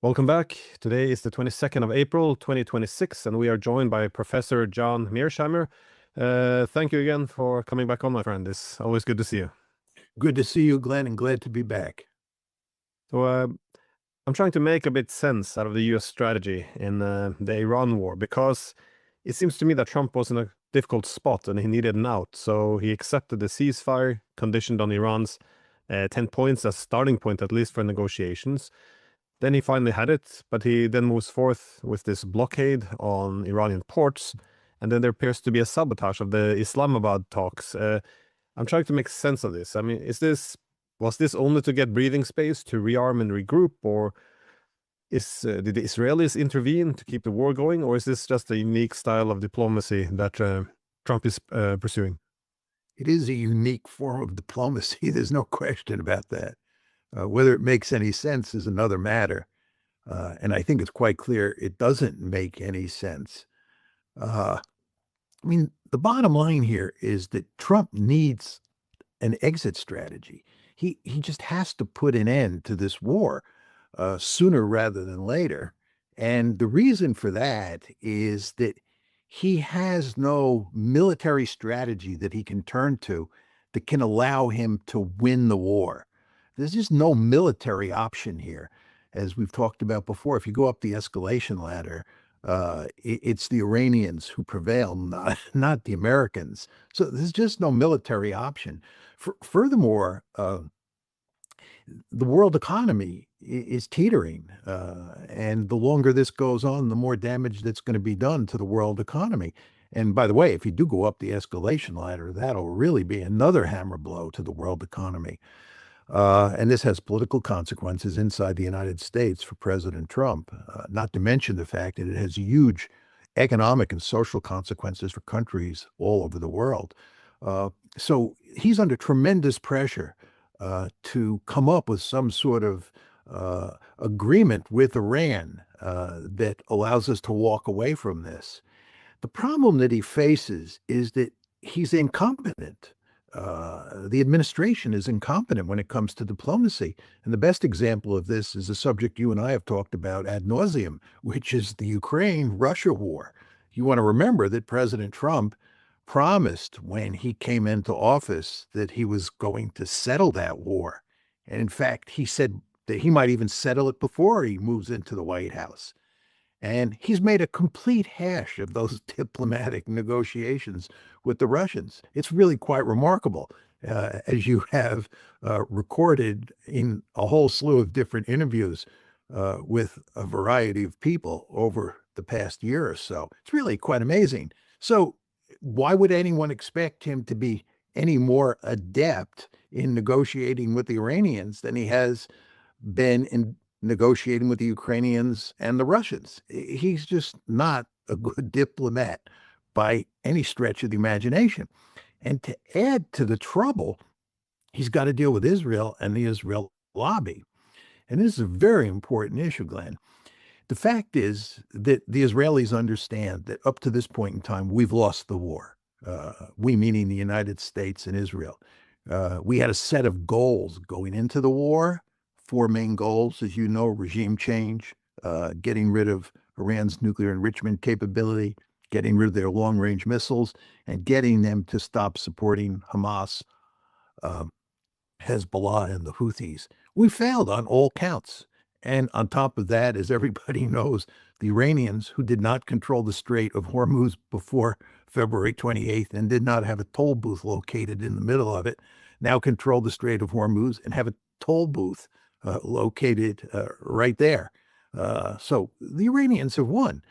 Welcome back. Today is the 22nd of April, 2026, and we are joined by Professor John Mearsheimer. Thank you again for coming back on, my friend. It's always good to see you. Good to see you, Glenn, and glad to be back. So, I'm trying to make a bit sense out of the US strategy in the Iran war because it seems to me that Trump was in a difficult spot and he needed an out. So he accepted the ceasefire conditioned on Iran's 10 points as starting point, at least for negotiations. Then he finally had it, but he then moves forth with this blockade on Iranian ports. And then there appears to be a sabotage of the Islamabad talks. I'm trying to make sense of this. I mean, was this only to get breathing space to rearm and regroup, or did the Israelis intervene to keep the war going, or is this just a unique style of diplomacy that Trump is pursuing? It is a unique form of diplomacy. There's no question about that. Whether it makes any sense is another matter. And I think it's quite clear it doesn't make any sense. Uh, the bottom line here is that Trump needs an exit strategy. He just has to put an end to this war sooner rather than later. And the reason for that is that he has no military strategy that he can turn to that can allow him to win the war. There's just no military option here. As we've talked about before, if you go up the escalation ladder, it's the Iranians who prevail, not the Americans. So there's just no military option. Furthermore, the world economy is teetering. And the longer this goes on, the more damage that's going to be done to the world economy. And by the way, if you do go up the escalation ladder, that'll really be another hammer blow to the world economy. And this has political consequences inside the United States for President Trump, not to mention the fact that it has huge economic and social consequences for countries all over the world. So he's under tremendous pressure to come up with some sort of agreement with Iran that allows us to walk away from this. The problem that he faces is that he's incompetent. The administration is incompetent when it comes to diplomacy. And the best example of this is a subject you and I have talked about ad nauseum, which is the Ukraine-Russia war. You want to remember that President Trump promised when he came into office that he was going to settle that war. And in fact, he said that he might even settle it before he moves into the White House. And he's made a complete hash of those diplomatic negotiations with the Russians. It's really quite remarkable, as you have recorded in a whole slew of different interviews with a variety of people over the past year or so. It's really quite amazing. So why would anyone expect him to be any more adept in negotiating with the Iranians than he has been in negotiating with the Ukrainians and the Russians? He's just not a good diplomat by any stretch of the imagination. And to add to the trouble, he's got to deal with Israel and the Israel lobby. And this is a very important issue, Glenn. The fact is that the Israelis understand that up to this point in time, we've lost the war. We, meaning the United States and Israel. We had a set of goals going into the war, four main goals, as you know: regime change, getting rid of Iran's nuclear enrichment capability, getting rid of their long-range missiles, and getting them to stop supporting Hamas, Hezbollah, and the Houthis. We failed on all counts. And on top of that, as everybody knows, the Iranians, who did not control the Strait of Hormuz before February 28th and did not have a toll booth located in the middle of it, now control the Strait of Hormuz and have a toll booth located right there. So the Iranians have won.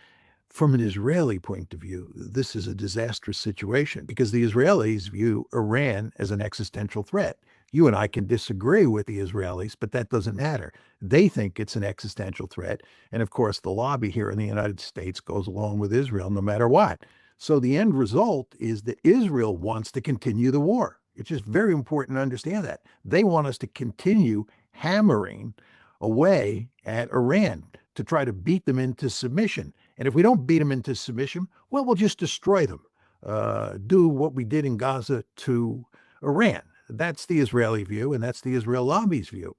From an Israeli point of view, this is a disastrous situation because the Israelis view Iran as an existential threat. You and I can disagree with the Israelis, but that doesn't matter. They think it's an existential threat. And of course, the lobby here in the United States goes along with Israel no matter what. So the end result is that Israel wants to continue the war. It's just very important to understand that. They want us to continue hammering away at Iran to try to beat them into submission. And if we don't beat them into submission, well, we'll just destroy them. Do what we did in Gaza to Iran. That's the Israeli view, and that's the Israel lobby's view.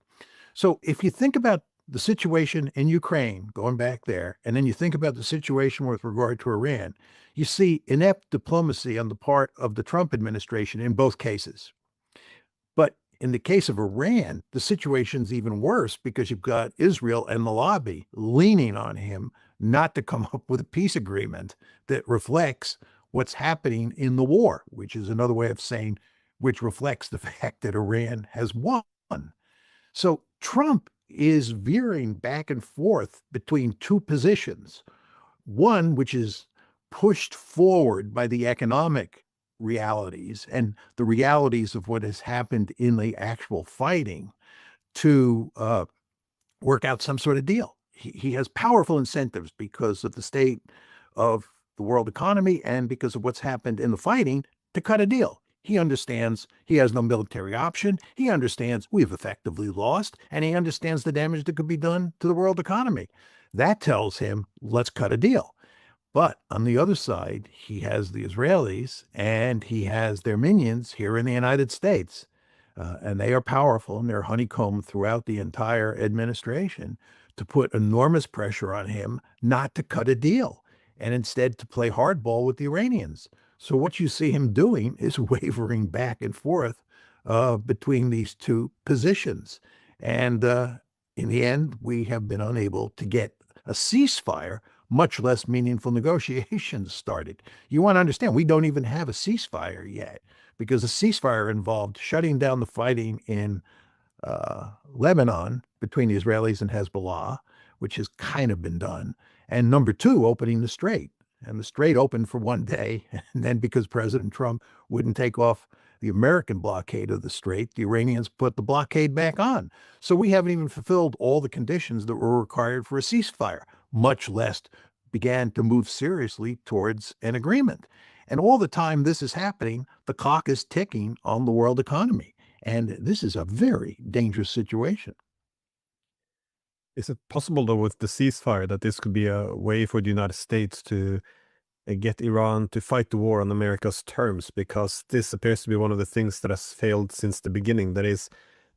So if you think about the situation in Ukraine, going back there, and then you think about the situation with regard to Iran, you see inept diplomacy on the part of the Trump administration in both cases. But in the case of Iran, the situation's even worse because you've got Israel and the lobby leaning on him not to come up with a peace agreement that reflects what's happening in the war, which is another way of saying which reflects the fact that Iran has won. So Trump is veering back and forth between two positions. One, which is pushed forward by the economic realities and the realities of what has happened in the actual fighting to work out some sort of deal. He has powerful incentives because of the state of the world economy and because of what's happened in the fighting to cut a deal. He understands he has no military option. He understands we've effectively lost, and he understands the damage that could be done to the world economy. That tells him, let's cut a deal. But on the other side, he has the Israelis and he has their minions here in the United States. And they are powerful and they're honeycombed throughout the entire administration to put enormous pressure on him not to cut a deal and instead to play hardball with the Iranians. So what you see him doing is wavering back and forth between these two positions. And in the end, we have been unable to get a ceasefire, much less meaningful negotiations started. You want to understand, we don't even have a ceasefire yet because a ceasefire involved shutting down the fighting in Lebanon between the Israelis and Hezbollah, which has kind of been done. And number two, opening the Strait. And the Strait opened for one day. And then because President Trump wouldn't take off the American blockade of the Strait, the Iranians put the blockade back on. So we haven't even fulfilled all the conditions that were required for a ceasefire, much less began to move seriously towards an agreement. And all the time this is happening, the clock is ticking on the world economy. And this is a very dangerous situation. Is it possible, though, with the ceasefire that this could be a way for the United States to get Iran to fight the war on America's terms? Because this appears to be one of the things that has failed since the beginning. That is,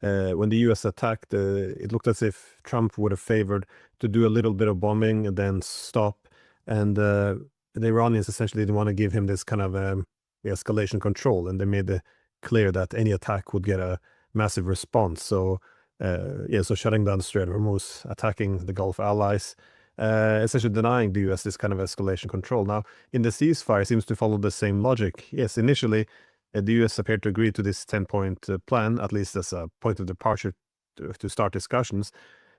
when the U.S. attacked, it looked as if Trump would have favored to do a little bit of bombing and then stop. And the Iranians essentially didn't want to give him this kind of escalation control. And they made it clear that any attack would get a massive response. So so shutting down the Strait of Hormuz, attacking the Gulf allies, essentially denying the U.S. this kind of escalation control. Now, in the ceasefire, seems to follow the same logic. Yes, initially, the U.S. appeared to agree to this 10-point plan, at least as a point of departure to start discussions.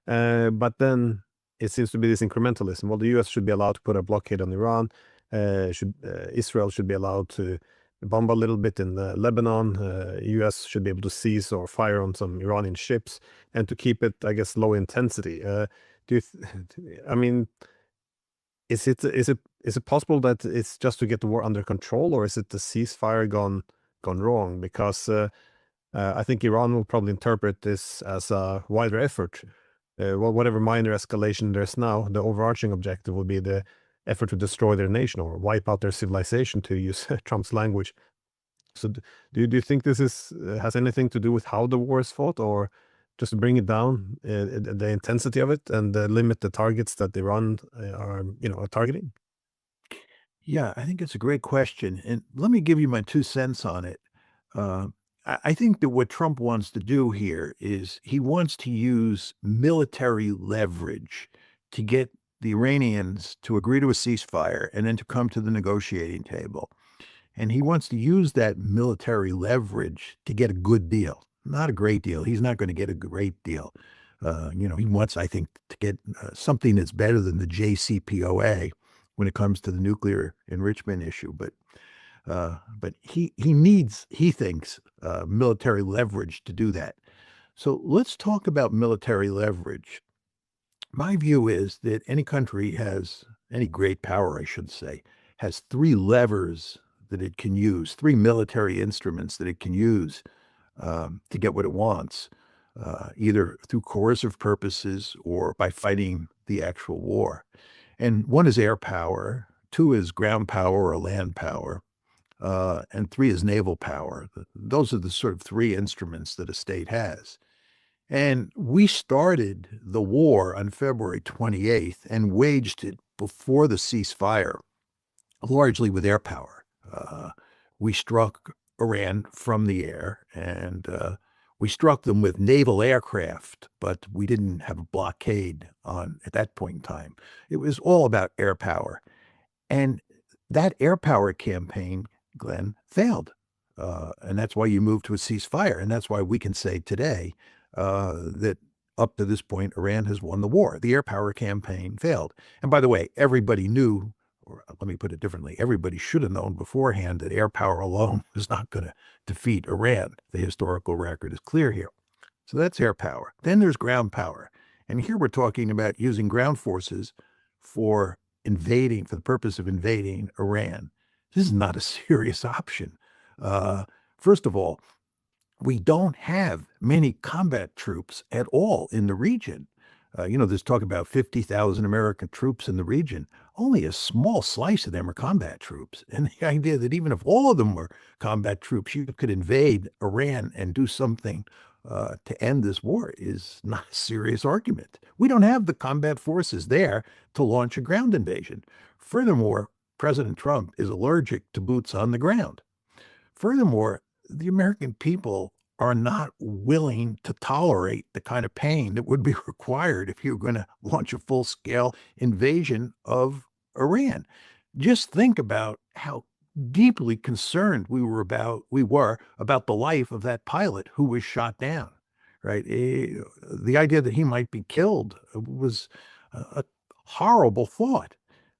But then it seems to be this incrementalism. Well, the U.S. should be allowed to put a blockade on Iran. Israel should be allowed to bomb a little bit in Lebanon. U.S. should be able to seize or fire on some Iranian ships, and to keep it, I guess, low intensity. I mean, is it possible that it's just to get the war under control, or is it the ceasefire gone wrong? Because I think Iran will probably interpret this as a wider effort. Well, whatever minor escalation there's now, the overarching objective will be the effort to destroy their nation or wipe out their civilization, to use Trump's language. So do you think this has anything to do with how the war is fought, or just bring it down, the intensity of it, and limit the targets that Iran are targeting? Yeah, I think it's a great question. And let me give you my 2 cents on it. Uh, I think that what Trump wants to do here is he wants to use military leverage to get the Iranians to agree to a ceasefire and then to come to the negotiating table. And he wants to use that military leverage to get a good deal, not a great deal. He's not going to get a great deal. He wants, I think, to get something that's better than the JCPOA when it comes to the nuclear enrichment issue. But he needs, he thinks, military leverage to do that. So let's talk about military leverage. My view is that any country has, any great power, I should say, has three levers that it can use, three military instruments that it can use to get what it wants, either through coercive purposes or by fighting the actual war. And one is air power, two is ground power or land power, and three is naval power. Those are the sort of three instruments that a state has. And we started the war on February 28th and waged it before the ceasefire, largely with air power. We struck Iran from the air, and we struck them with naval aircraft, but we didn't have a blockade on at that point in time. It was all about air power. And that air power campaign, Glenn, failed. And that's why you moved to a ceasefire. And that's why we can say today that up to this point, Iran has won the war. The air power campaign failed. And by the way, everybody knew, or let me put it differently, everybody should have known beforehand that air power alone was not going to defeat Iran. The historical record is clear here. So that's air power. Then there's ground power. And here we're talking about using ground forces for invading, for the purpose of invading Iran. This is not a serious option. First of all, we don't have many combat troops at all in the region. There's talk about 50,000 American troops in the region. Only a small slice of them are combat troops. And the idea that even if all of them were combat troops, you could invade Iran and do something to end this war is not a serious argument. We don't have the combat forces there to launch a ground invasion. Furthermore, President Trump is allergic to boots on the ground. Furthermore, the American people are not willing to tolerate the kind of pain that would be required if you're going to launch a full-scale invasion of Iran. Just think about how deeply concerned we were about the life of that pilot who was shot down, right? The idea that he might be killed was a horrible thought.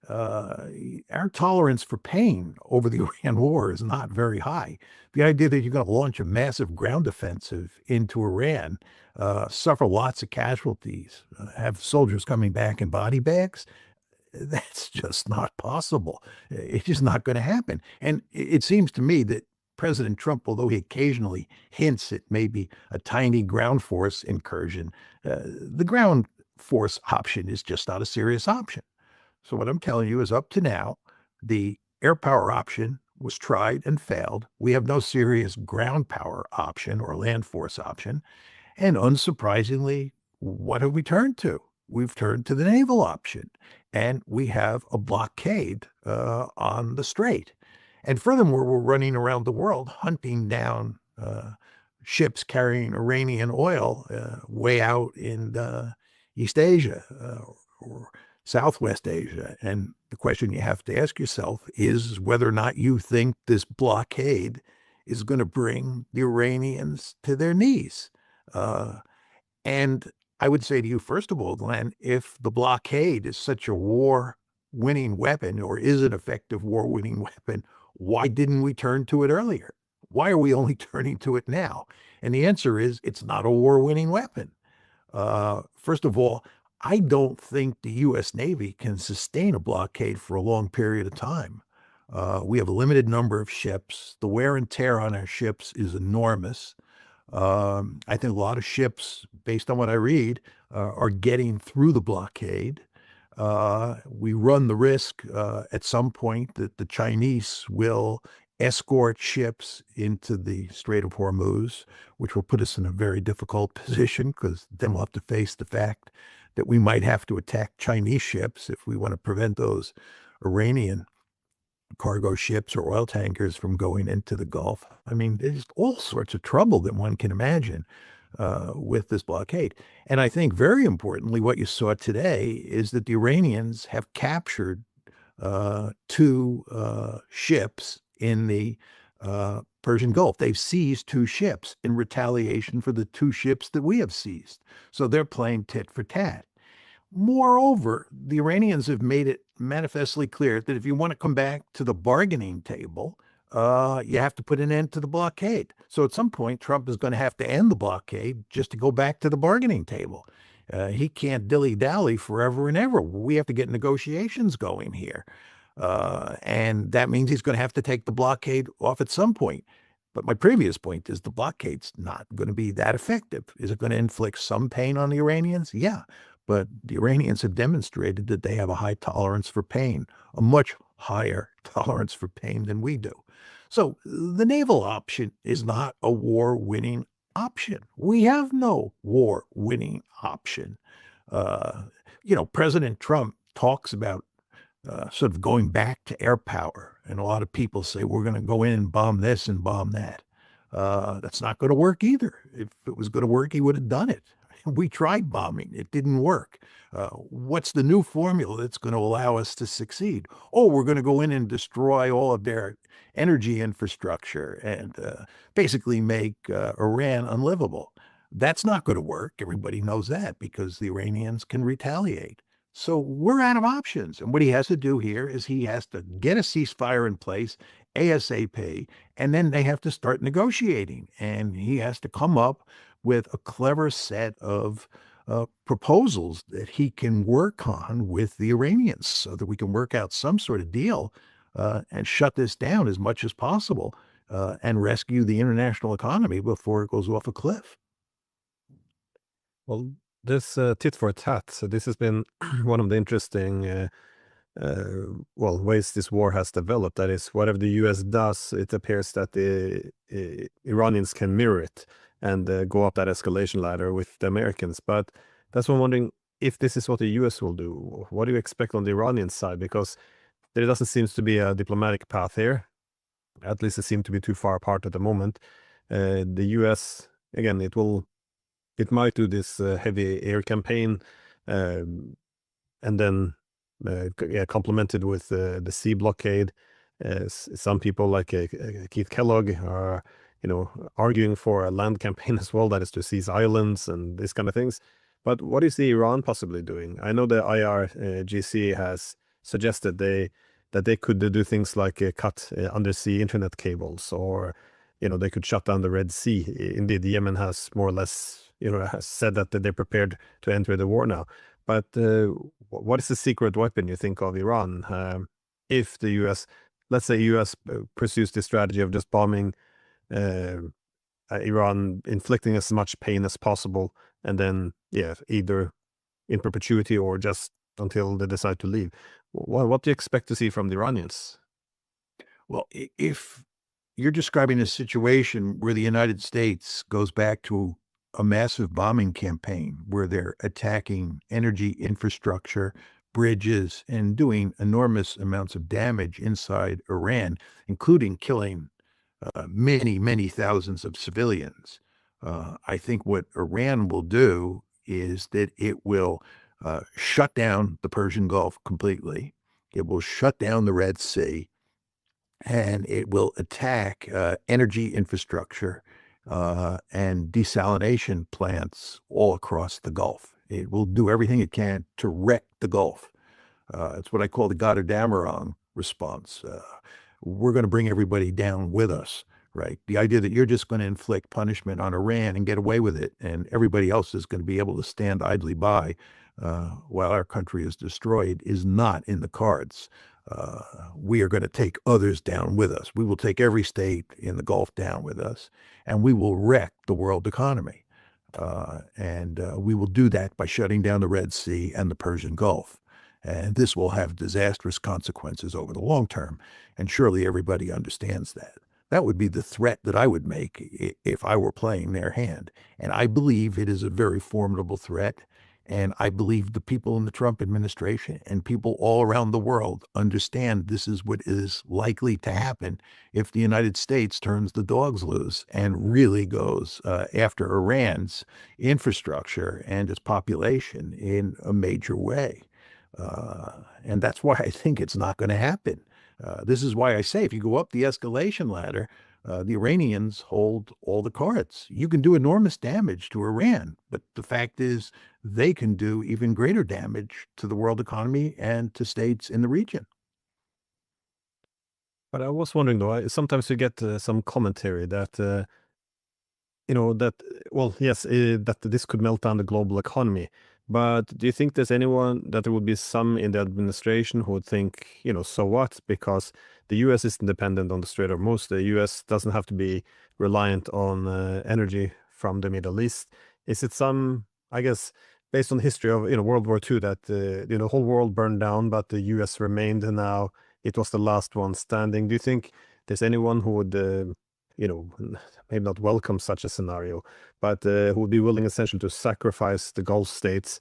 Our tolerance for pain over the Iran war is not very high. The idea that you're going to launch a massive ground offensive into Iran, suffer lots of casualties, have soldiers coming back in body bags, that's just not possible. It's just not going to happen. And it seems to me that President Trump, although he occasionally hints at maybe a tiny ground force incursion, the ground force option is just not a serious option. So what I'm telling you is up to now, the air power option was tried and failed. We have no serious ground power option or land force option. And unsurprisingly, what have we turned to? We've turned to the naval option, and we have a blockade on the strait. And furthermore, we're running around the world hunting down ships carrying Iranian oil way out in East Asia or Southwest Asia. And the question you have to ask yourself is whether or not you think this blockade is going to bring the Iranians to their knees. And I would say to you, first of all, Glenn, if the blockade is such a war-winning weapon or is an effective war-winning weapon, why didn't we turn to it earlier? Why are we only turning to it now? And the answer is it's not a war-winning weapon. First of all, I don't think the U.S. Navy can sustain a blockade for a long period of time. We have a limited number of ships. The wear and tear on our ships is enormous. I think a lot of ships, based on what I read, are getting through the blockade. We run the risk at some point that the Chinese will escort ships into the Strait of Hormuz, which will put us in a very difficult position because then we'll have to face the fact that we might have to attack Chinese ships if we want to prevent those Iranian cargo ships or oil tankers from going into the Gulf. I mean, there's all sorts of trouble that one can imagine with this blockade. And I think very importantly, what you saw today is that the Iranians have captured two ships in the Persian Gulf. They've seized two ships in retaliation for the two ships that we have seized. So they're playing tit for tat. Moreover, the Iranians have made it manifestly clear that if you want to come back to the bargaining table, you have to put an end to the blockade. So at some point, Trump is going to have to end the blockade just to go back to the bargaining table. He can't dilly-dally forever and ever. We have to get negotiations going here. And that means he's going to have to take the blockade off at some point. But my previous point is the blockade's not going to be that effective. Is it going to inflict some pain on the Iranians? Yeah. But the Iranians have demonstrated that they have a high tolerance for pain, a much higher tolerance for pain than we do. So the naval option is not a war-winning option. We have no war winning option. Uh, President Trump talks about sort of going back to air power. And a lot of people say we're going to go in and bomb this and bomb that. That's not going to work either. If it was going to work, he would have done it. We tried bombing, it didn't work. What's the new formula that's going to allow us to succeed? Oh, we're going to go in and destroy all of their energy infrastructure and basically make Iran unlivable. That's not going to work. Everybody knows that because the Iranians can retaliate. So we're out of options. And what he has to do here is he has to get a ceasefire in place ASAP, and then they have to start negotiating. And he has to come up with a clever set of proposals that he can work on with the Iranians so that we can work out some sort of deal and shut this down as much as possible and rescue the international economy before it goes off a cliff. Well, this tit for tat. So this has been one of the interesting, ways this war has developed. That is, whatever the U.S. does, it appears that the Iranians can mirror it and go up that escalation ladder with the Americans. But that's why I'm wondering if this is what the U.S. will do. What do you expect on the Iranian side? Because there doesn't seem to be a diplomatic path here. At least it seems to be too far apart at the moment. The U.S. again, it might do this heavy air campaign, um, and then yeah, complemented with the sea blockade. Some people like Keith Kellogg are, arguing for a land campaign as well, that is to seize islands and these kind of things. But what is the Iran possibly doing? I know the IRGC has suggested that they could do things like cut undersea internet cables, or they could shut down the Red Sea. Indeed, Yemen has more or less has said that they're prepared to enter the war now. But what is the secret weapon you think of Iran if the U.S., let's say U.S. pursues the strategy of just bombing uh, Iran, inflicting as much pain as possible, and then yeah, either in perpetuity or just until they decide to leave. What do you expect to see from the Iranians? Well, if you're describing a situation where the United States goes back to a massive bombing campaign where they're attacking energy infrastructure, bridges, and doing enormous amounts of damage inside Iran, including killing many, many thousands of civilians. I think what Iran will do is that it will shut down the Persian Gulf completely. It will shut down the Red Sea and it will attack energy infrastructure and desalination plants all across the Gulf. It will do everything it can to wreck the Gulf. It's what I call the Goddardammerung response. We're going to bring everybody down with us, right? The idea that you're just going to inflict punishment on Iran and get away with it, and everybody else is going to be able to stand idly by while our country is destroyed is not in the cards. We are going to take others down with us. We will take every state in the Gulf down with us, and we will wreck the world economy. And we will do that by shutting down the Red Sea and the Persian Gulf. And this will have disastrous consequences over the long term. And surely everybody understands that. That would be the threat that I would make if I were playing their hand. And I believe it is a very formidable threat. And I believe the people in the Trump administration and people all around the world understand this is what is likely to happen if the United States turns the dogs loose and really goes after Iran's infrastructure and its population in a major way. And that's why I think it's not going to happen. This is why I say if you go up the escalation ladder, the Iranians hold all the cards. You can do enormous damage to Iran, but the fact is they can do even greater damage to the world economy and to states in the region. But I was wondering though, sometimes you get some commentary that that well, yes, that this could melt down the global economy. But do you think there's anyone that there would be some in the administration who would think, so what? Because the U.S. is independent on the Strait of Hormuz. The U.S. doesn't have to be reliant on energy from the Middle East. Is it some, I guess, based on the history of World War II, that the whole world burned down, but the U.S. remained, and now it was the last one standing? Do you think there's anyone who would maybe not welcome such a scenario, but who would be willing essentially to sacrifice the Gulf states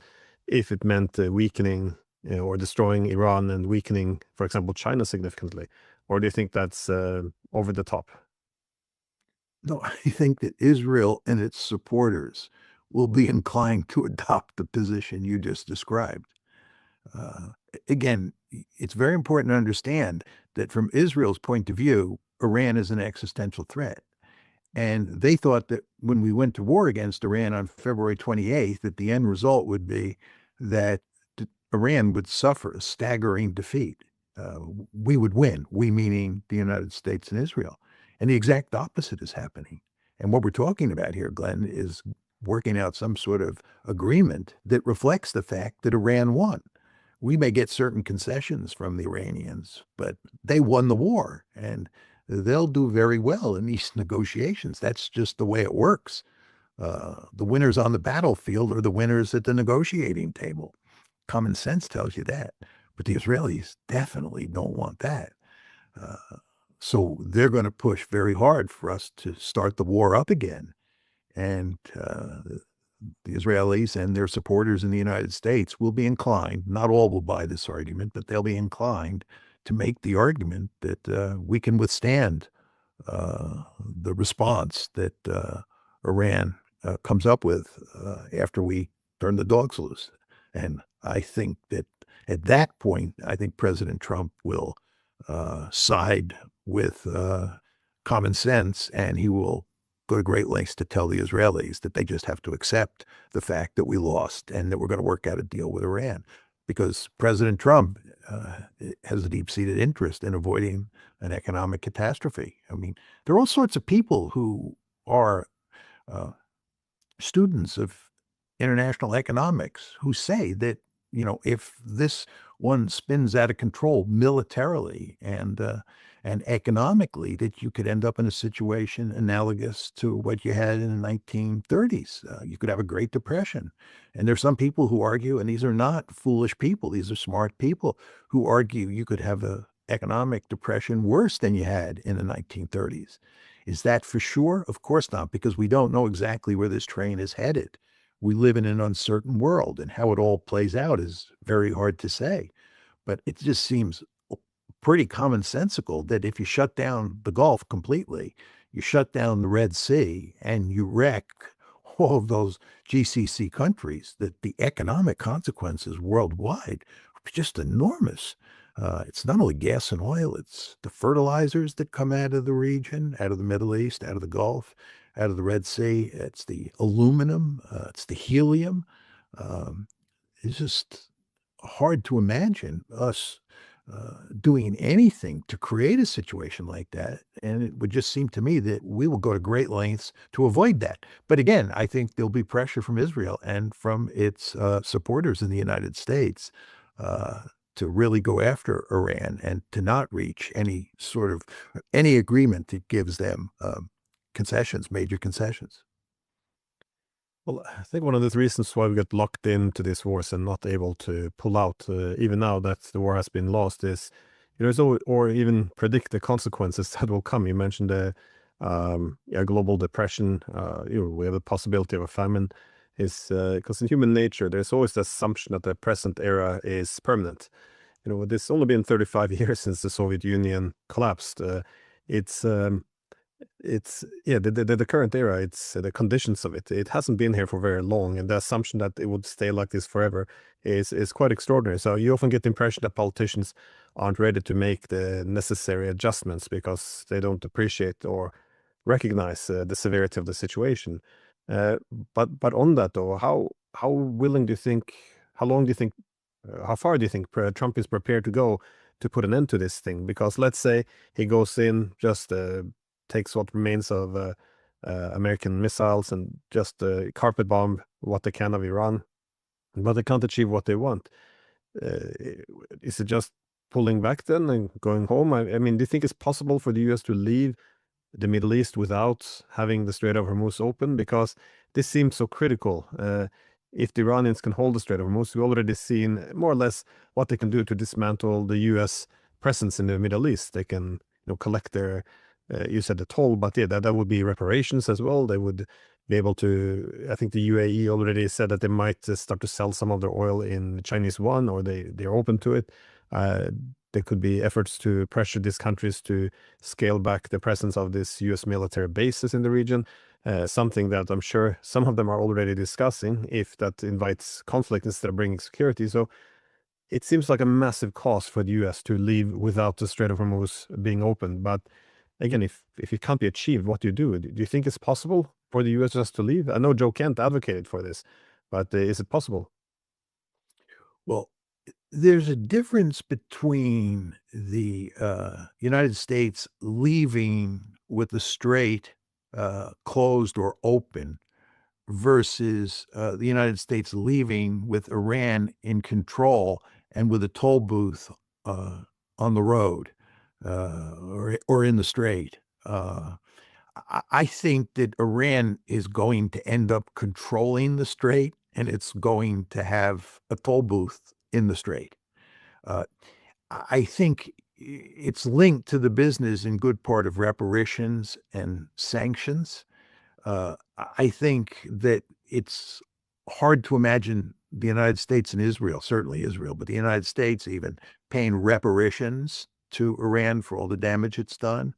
if it meant weakening or destroying Iran and weakening, for example, China significantly? Or do you think that's over the top? No, I think that Israel and its supporters will be inclined to adopt the position you just described. Uh, Again, it's very important to understand that from Israel's point of view, Iran is an existential threat. And they thought that when we went to war against Iran on February 28th, that the end result would be that Iran would suffer a staggering defeat. We would win, we meaning the United States and Israel. And the exact opposite is happening. And what we're talking about here, Glenn, is working out some sort of agreement that reflects the fact that Iran won. We may get certain concessions from the Iranians, but they won the war and they'll do very well in these negotiations. That's just the way it works. The winners on the battlefield are the winners at the negotiating table. Common sense tells you that. But the Israelis definitely don't want that. Uh, so they're going to push very hard for us to start the war up again. And the Israelis and their supporters in the United States will be inclined, not all will buy this argument, but they'll be inclined to make the argument that we can withstand the response that Iran comes up with after we turn the dogs loose. And I think that at that point, I think President Trump will side with common sense, and he will go to great lengths to tell the Israelis that they just have to accept the fact that we lost and that we're going to work out a deal with Iran. Because President Trump has a deep-seated interest in avoiding an economic catastrophe. I mean, there are all sorts of people who are students of international economics who say that, if this one spins out of control militarily and economically, that you could end up in a situation analogous to what you had in the 1930s. You could have a Great Depression. And there's some people who argue, and these are not foolish people, these are smart people who argue you could have a economic depression worse than you had in the 1930s. Is that for sure? Of course not, because we don't know exactly where this train is headed. We live in an uncertain world, and how it all plays out is very hard to say. But it just seems pretty commonsensical that if you shut down the Gulf completely, you shut down the Red Sea, and you wreck all of those GCC countries, that the economic consequences worldwide are just enormous. It's not only gas and oil, it's the fertilizers that come out of the region, out of the Middle East, out of the Gulf, out of the Red Sea. It's the aluminum, it's the helium. Um, it's just hard to imagine us doing anything to create a situation like that. And it would just seem to me that we will go to great lengths to avoid that. But again, I think there'll be pressure from Israel and from its supporters in the United States uh, to really go after Iran and to not reach any agreement that gives them concessions, major concessions. Well, I think one of the reasons why we got locked into these wars and not able to pull out, even now that the war has been lost, is or even predict the consequences that will come. You mentioned the yeah, global depression. We have the possibility of a famine. Is because in human nature, there's always the assumption that the present era is permanent. It's only been 35 years since the Soviet Union collapsed. It's yeah, the current era, it's the conditions of it hasn't been here for very long, and the assumption that it would stay like this forever is quite extraordinary. So you often get the impression that politicians aren't ready to make the necessary adjustments because they don't appreciate or recognize the severity of the situation. uh, but on that though, how willing do you think, how long do you think, how far do you think Trump is prepared to go to put an end to this thing? Because let's say he goes in, just takes what remains of American missiles and just carpet bomb what they can of Iran, but they can't achieve what they want. Is it just pulling back then and going home? I mean, do you think it's possible for the US to leave the Middle East without having the Strait of Hormuz open? Because this seems so critical. If the Iranians can hold the Strait of Hormuz, we've already seen more or less what they can do to dismantle the U.S. presence in the Middle East. They can, collect their you said the toll, but yeah, that would be reparations as well. They would be able to. I think the UAE already said that they might start to sell some of their oil in Chinese yuan, or they're open to it. There could be efforts to pressure these countries to scale back the presence of these U.S. military bases in the region. Something that I'm sure some of them are already discussing, if that invites conflict instead of bringing security. So it seems like a massive cost for the US to leave without the Strait of Hormuz being open. But again, if it can't be achieved, what do you do? Do you think it's possible for the US just to leave? I know Joe Kent advocated for this, but is it possible? Well, there's a difference between the United States leaving with the strait closed or open versus the United States leaving with Iran in control and with a toll booth uh, on the road or in the strait. I think that Iran is going to end up controlling the strait, and it's going to have a toll booth in the strait. Uh, I think it's linked to the business in good part of reparations and sanctions. I think that it's hard to imagine the United States and Israel, certainly Israel, but the United States even paying reparations to Iran for all the damage it's done.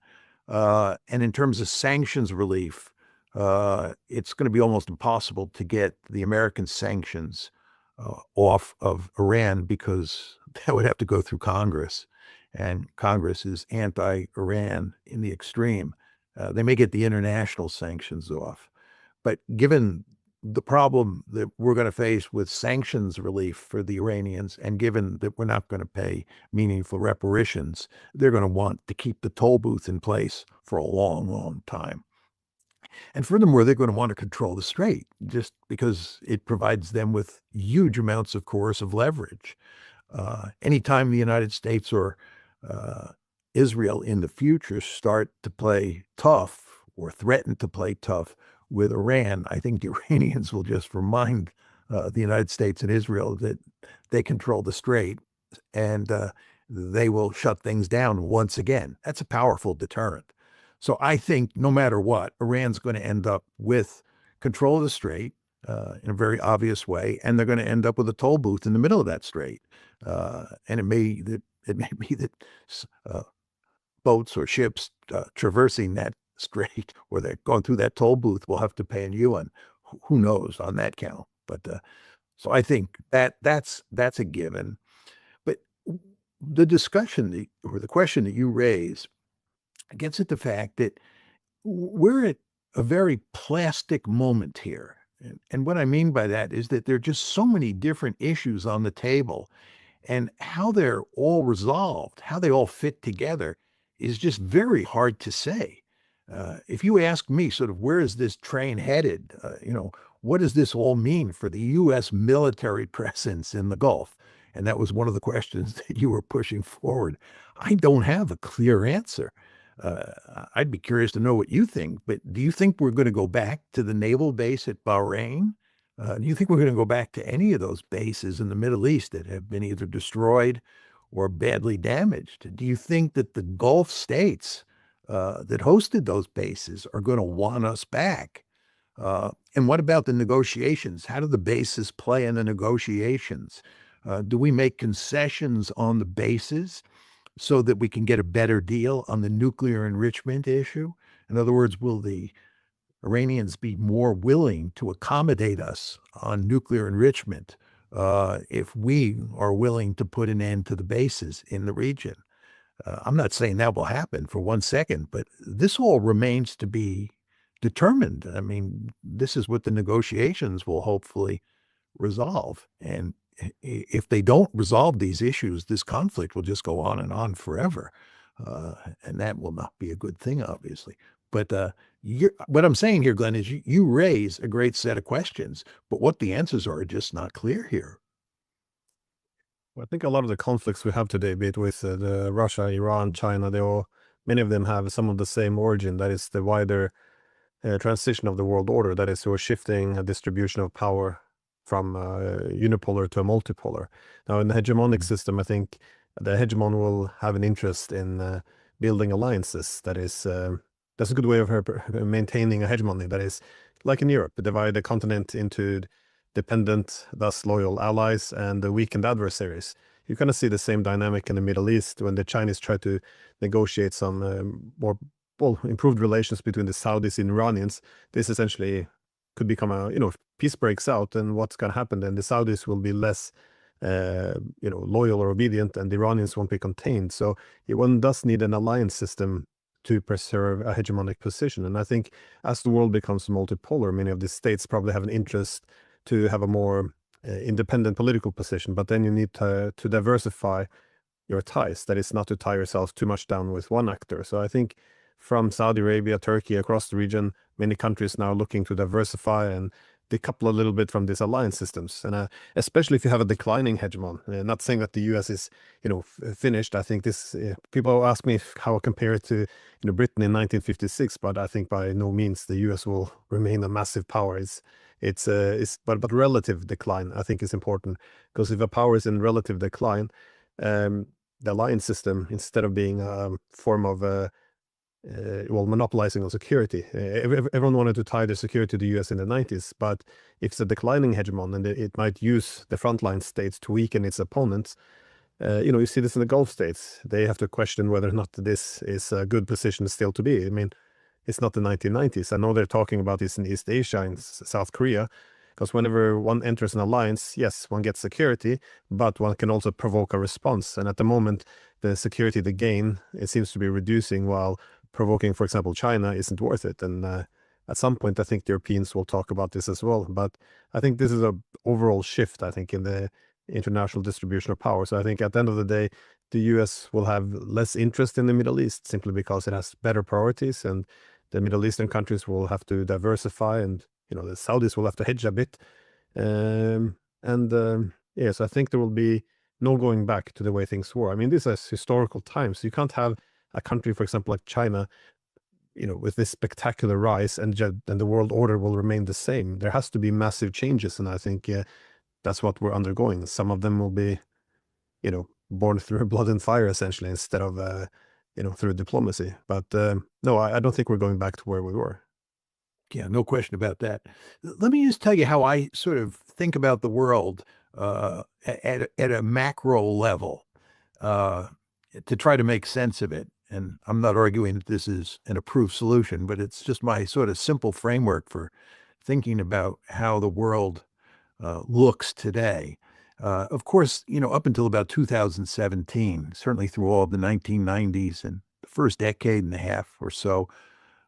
And in terms of sanctions relief, it's going to be almost impossible to get the American sanctions off of Iran because that would have to go through Congress. And Congress is anti-Iran in the extreme. They may get the international sanctions off. But given the problem that we're going to face with sanctions relief for the Iranians, and given that we're not going to pay meaningful reparations, they're going to want to keep the toll booth in place for a long, long time. And furthermore, they're going to want to control the strait just because it provides them with huge amounts of coercive leverage. Anytime the United States or uh, Israel in the future start to play tough or threaten to play tough with Iran, I think the Iranians will just remind the United States and Israel that they control the strait and they will shut things down once again. That's a powerful deterrent. So I think no matter what, Iran's going to end up with control of the strait in a very obvious way, and they're going to end up with a toll booth in the middle of that strait. And it may be that uh, boats or ships traversing that strait or they're going through that toll booth will have to pay in yuan. Who knows on that count? But so I think that's a given. But the discussion or the question that you raise gets at the fact that we're at a very plastic moment here. And what I mean by that is that there are just so many different issues on the table, and how they're all resolved, how they all fit together is just very hard to say. If you ask me, sort of, where is this train headed? What does this all mean for the U.S. military presence in the Gulf? And that was one of the questions that you were pushing forward. I don't have a clear answer. I'd be curious to know what you think, but do you think we're going to go back to the naval base at Bahrain? Do you think we're going to go back to any of those bases in the Middle East that have been either destroyed or badly damaged? Do you think that the Gulf states that hosted those bases are going to want us back? And what about the negotiations? How do the bases play in the negotiations? Do we make concessions on the bases so that we can get a better deal on the nuclear enrichment issue? In other words, will the Iranians be more willing to accommodate us on nuclear enrichment if we are willing to put an end to the bases in the region? I'm not saying that will happen for 1 second, but this all remains to be determined. I mean, this is what the negotiations will hopefully resolve. And if they don't resolve these issues, this conflict will just go on and on forever. And that will not be a good thing, obviously. But what I'm saying here, Glenn, is you raise a great set of questions, but what the answers are just not clear here. Well, I think a lot of the conflicts we have today, be it with the Russia, Iran, China, many of them have some of the same origin. That is the wider transition of the world order. That is, we're shifting a distribution of power from unipolar to a multipolar. Now, in the hegemonic system, I think the hegemon will have an interest in building alliances. That's a good way of her maintaining a hegemony. That is, like in Europe, divide the continent into dependent, thus loyal allies and the weakened adversaries. You kind of see the same dynamic in the Middle East when the Chinese try to negotiate some more improved relations between the Saudis and Iranians. This essentially could become if peace breaks out, then what's going to happen? Then the Saudis will be less, loyal or obedient, and the Iranians won't be contained. So one does need an alliance system to preserve a hegemonic position. And I think as the world becomes multipolar, many of the states probably have an interest to have a more independent political position, but then you need to diversify your ties. That is, not to tie yourself too much down with one actor. So I think from Saudi Arabia, Turkey, across the region, many countries now looking to diversify and decouple a little bit from these alliance systems. And especially if you have a declining hegemon, not saying that the US is, finished. I think this, people ask me how I compare it to, Britain in 1956, but I think by no means the US will remain a massive power. But relative decline, I think, is important, because if a power is in relative decline, the alliance system, instead of being a form of monopolizing on security. Everyone wanted to tie their security to the US in the 90s, but if it's a declining hegemon and it might use the frontline states to weaken its opponents, you see this in the Gulf states. They have to question whether or not this is a good position still to be. I mean, it's not the 1990s. I know they're talking about this in East Asia and South Korea, because whenever one enters an alliance, yes, one gets security, but one can also provoke a response. And at the moment, the security, the gain, it seems to be reducing, while provoking, for example, China isn't worth it. And at some point, I think the Europeans will talk about this as well. But I think this is a overall shift, I think, in the international distribution of power. So I think at the end of the day, the US will have less interest in the Middle East simply because it has better priorities, and the Middle Eastern countries will have to diversify, and the Saudis will have to hedge a bit. Yes, I think there will be no going back to the way things were. I mean, these are historical times. You can't have a country, for example, like China, with this spectacular rise, and the world order will remain the same. There has to be massive changes, and I think that's what we're undergoing. Some of them will be, born through blood and fire, essentially, instead of, through diplomacy. But no, I don't think we're going back to where we were. Yeah, no question about that. Let me just tell you how I sort of think about the world at a macro level to try to make sense of it. And I'm not arguing that this is an approved solution, but it's just my sort of simple framework for thinking about how the world looks today. Of course, up until about 2017, certainly through all of the 1990s and the first decade and a half or so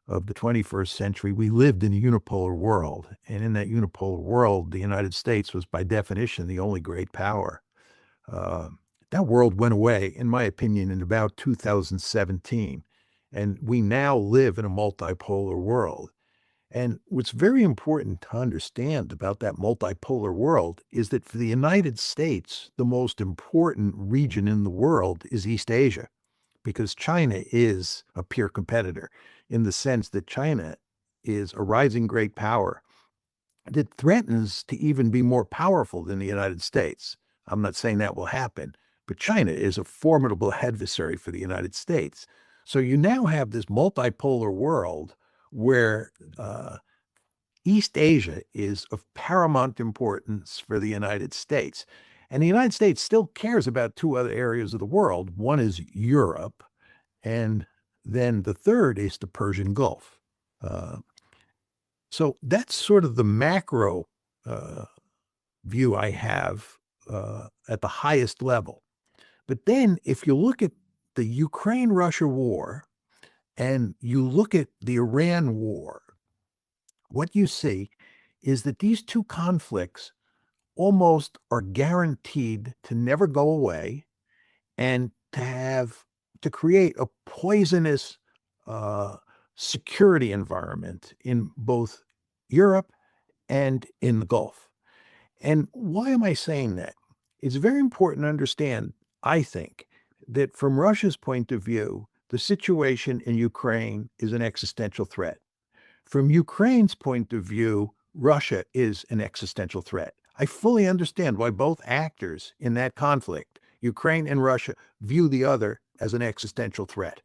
of the 21st century, we lived in a unipolar world. And in that unipolar world, the United States was by definition the only great power. That world went away, in my opinion, in about 2017. And we now live in a multipolar world. And what's very important to understand about that multipolar world is that for the United States, the most important region in the world is East Asia, because China is a peer competitor, in the sense that China is a rising great power that threatens to even be more powerful than the United States. I'm not saying that will happen, but China is a formidable adversary for the United States. So you now have this multipolar world where East Asia is of paramount importance for the United States. And the United States still cares about two other areas of the world. One is Europe, and then the third is the Persian Gulf. So that's sort of the macro view I have at the highest level. But then if you look at the Ukraine-Russia war and you look at the Iran war, what you see is that these two conflicts almost are guaranteed to never go away, and to create a poisonous security environment in both Europe and in the Gulf. And why am I saying that? It's very important to understand, I think, that from Russia's point of view, the situation in Ukraine is an existential threat. From Ukraine's point of view, Russia is an existential threat. I fully understand why both actors in that conflict, Ukraine and Russia, view the other as an existential threat.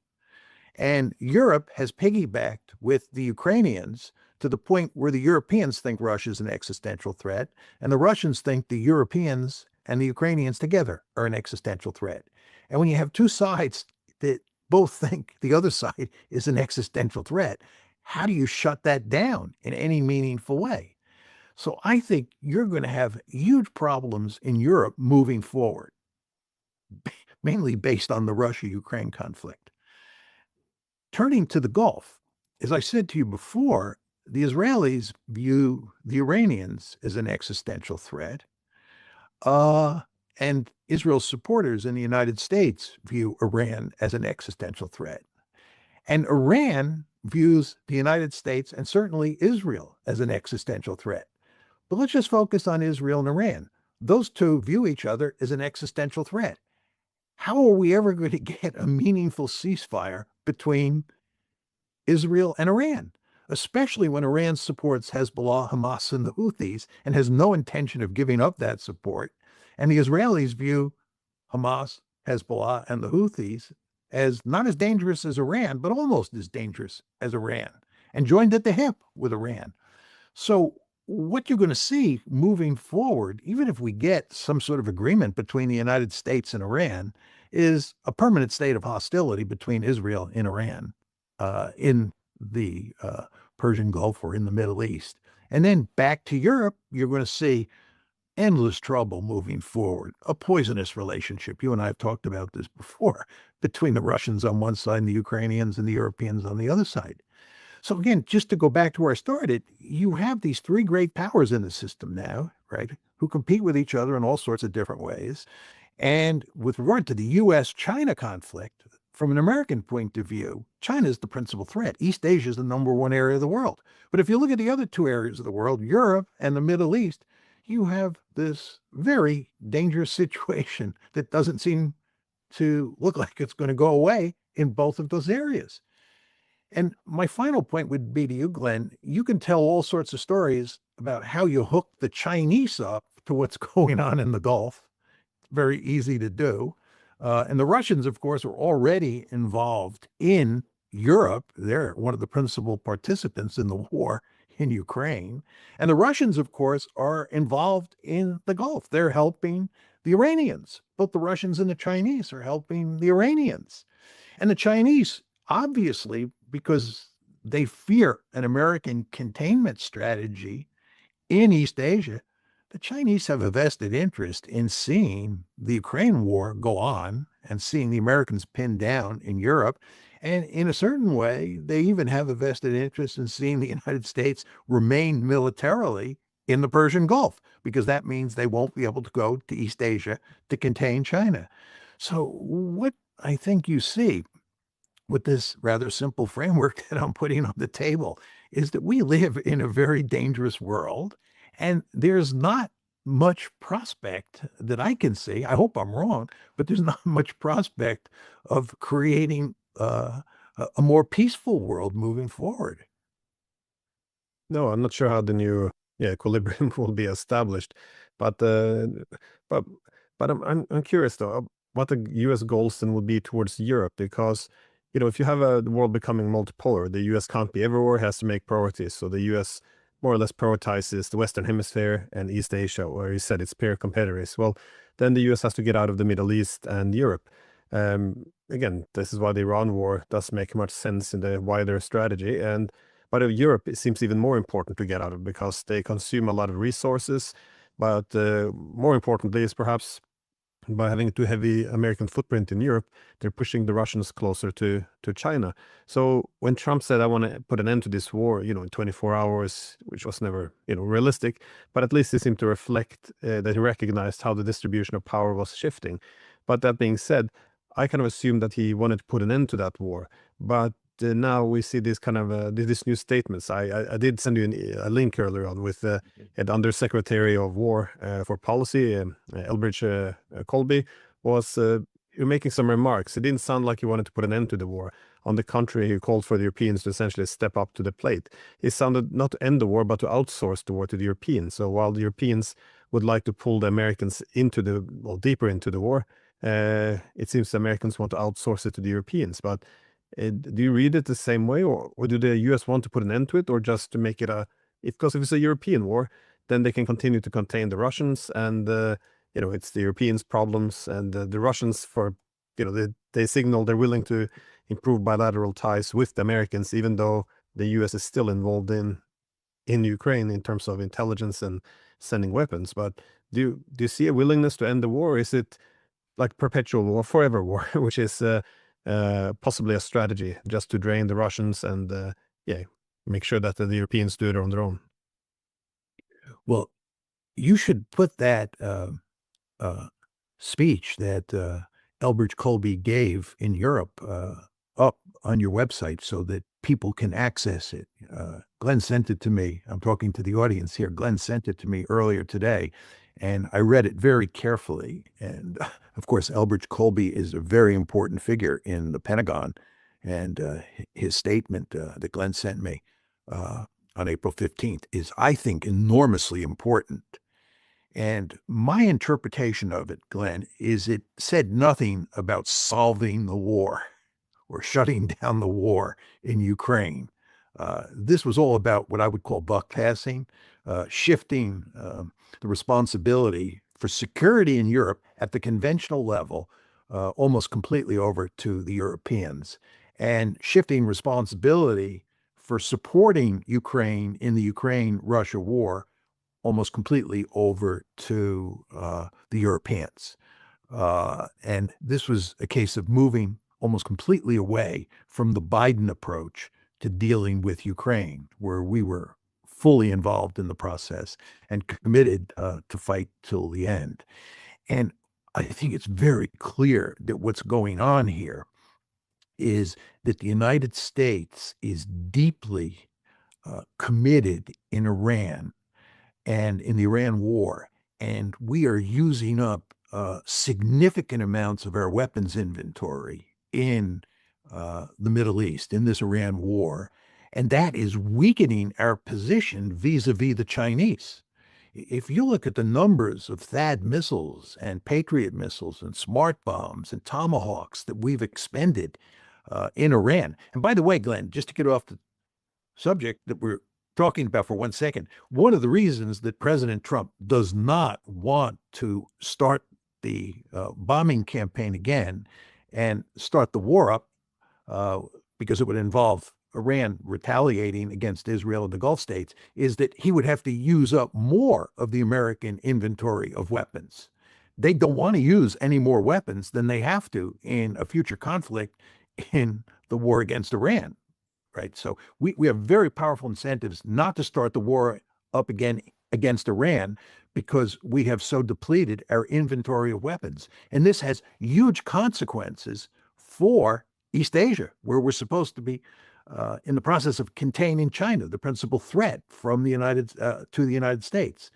And Europe has piggybacked with the Ukrainians to the point where the Europeans think Russia is an existential threat, and the Russians think the Europeans and the Ukrainians together are an existential threat. And when you have two sides that both think the other side is an existential threat, how do you shut that down in any meaningful way? So I think you're going to have huge problems in Europe moving forward, mainly based on the Russia-Ukraine conflict. Turning to the Gulf, as I said to you before, the Israelis view the Iranians as an existential threat, uh, and Israel's supporters in the United States view Iran as an existential threat. And Iran views the United States and certainly Israel as an existential threat. But let's just focus on Israel and Iran. Those two view each other as an existential threat. How are we ever going to get a meaningful ceasefire between Israel and Iran, especially when Iran supports Hezbollah, Hamas, and the Houthis and has no intention of giving up that support? And the Israelis view Hamas, Hezbollah, and the Houthis as not as dangerous as Iran, but almost as dangerous as Iran, and joined at the hip with Iran. So what you're going to see moving forward, even if we get some sort of agreement between the United States and Iran, is a permanent state of hostility between Israel and Iran in the Persian Gulf or in the Middle East. And then back to Europe, you're going to see endless trouble moving forward, a poisonous relationship. You and I have talked about this before, between the Russians on one side and the Ukrainians and the Europeans on the other side. So again, just to go back to where I started, you have these three great powers in the system now, right, who compete with each other in all sorts of different ways. And with regard to the U.S.-China conflict, from an American point of view, China is the principal threat. East Asia is the number one area of the world. But if you look at the other two areas of the world, Europe and the Middle East, you have this very dangerous situation that doesn't seem to look like it's going to go away in both of those areas. And my final point would be to you, Glenn, you can tell all sorts of stories about how you hook the Chinese up to what's going on in the Gulf. Very easy to do. And the Russians, of course, are already involved in Europe. They're one of the principal participants in the war in Ukraine. And the Russians, of course, are involved in the Gulf. They're helping the Iranians. Both the Russians and the Chinese are helping the Iranians. And the Chinese, obviously, because they fear an American containment strategy in East Asia, the Chinese have a vested interest in seeing the Ukraine war go on and seeing the Americans pinned down in Europe. And in a certain way, they even have a vested interest in seeing the United States remain militarily in the Persian Gulf, because that means they won't be able to go to East Asia to contain China. So what I think you see with this rather simple framework that I'm putting on the table is that we live in a very dangerous world, and there's not much prospect that I can see. I hope I'm wrong, but there's not much prospect of creating a more peaceful world moving forward. No, I'm not sure how the new equilibrium will be established, but but I'm curious though what the U.S. goals then would be towards Europe, because if you have the world becoming multipolar, the U.S. can't be everywhere, has to make priorities. So the U.S. more or less prioritizes the Western Hemisphere and East Asia, where you said it's peer competitors. Well, then the U.S. has to get out of the Middle East and Europe. Again, this is why the Iran war does make much sense in the wider strategy. But Europe, it seems even more important to get out of because they consume a lot of resources. But more importantly is perhaps by having a too heavy American footprint in Europe, they're pushing the Russians closer to China. So when Trump said, I want to put an end to this war, in 24 hours, which was never, realistic, but at least it seemed to reflect that he recognized how the distribution of power was shifting. But that being said, I kind of assumed that he wanted to put an end to that war. But now we see this kind of these new statements. I did send you a link earlier on with the Undersecretary of War for Policy, Elbridge Colby, was making some remarks. It didn't sound like he wanted to put an end to the war. On the contrary, he called for the Europeans to essentially step up to the plate. It sounded not to end the war, but to outsource the war to the Europeans. So while the Europeans would like to pull the Americans deeper into the war, it seems the Americans want to outsource it to the Europeans. But Do you read it the same way, or do the US want to put an end to it, or just to make it because if it's a European war, then they can continue to contain the Russians, and it's the Europeans' problems, and the Russians they signal they're willing to improve bilateral ties with the Americans, even though the US is still involved in Ukraine in terms of intelligence and sending weapons. But do you see a willingness to end the war? Or is it like perpetual war, forever war, which is possibly a strategy just to drain the Russians and yeah, make sure that the Europeans do it on their own? Well, you should put that speech that Elbridge Colby gave in Europe up on your website so that people can access it. Glenn sent it to me. I'm talking to the audience here. Glenn sent it to me earlier today, and I read it very carefully. And of course, Elbridge Colby is a very important figure in the Pentagon, and his statement that Glenn sent me on April 15th is, I think, enormously important. And my interpretation of it, Glenn, is it said nothing about solving the war or shutting down the war in Ukraine. This was all about what I would call buck passing, shifting the responsibility for security in Europe at the conventional level almost completely over to the Europeans, and shifting responsibility for supporting Ukraine in the Ukraine-Russia war almost completely over to the Europeans. And this was a case of moving almost completely away from the Biden approach to dealing with Ukraine, where we were fully involved in the process and committed to fight till the end. And I think it's very clear that what's going on here is that the United States is deeply committed in Iran and in the Iran war, and we are using up significant amounts of our weapons inventory in the Middle East, in this Iran war, and that is weakening our position vis-a-vis the Chinese. If you look at the numbers of THAAD missiles and Patriot missiles and smart bombs and Tomahawks that we've expended in Iran, and by the way, Glenn, just to get off the subject that we're talking about for 1 second, one of the reasons that President Trump does not want to start the bombing campaign again and start the war up, because it would involve Iran retaliating against Israel and the Gulf states, is that he would have to use up more of the American inventory of weapons. They don't want to use any more weapons than they have to in a future conflict in the war against Iran. Right. So we have very powerful incentives not to start the war up again against Iran because we have so depleted our inventory of weapons. And this has huge consequences for East Asia, where we're supposed to be in the process of containing China, the principal threat from the to the United States.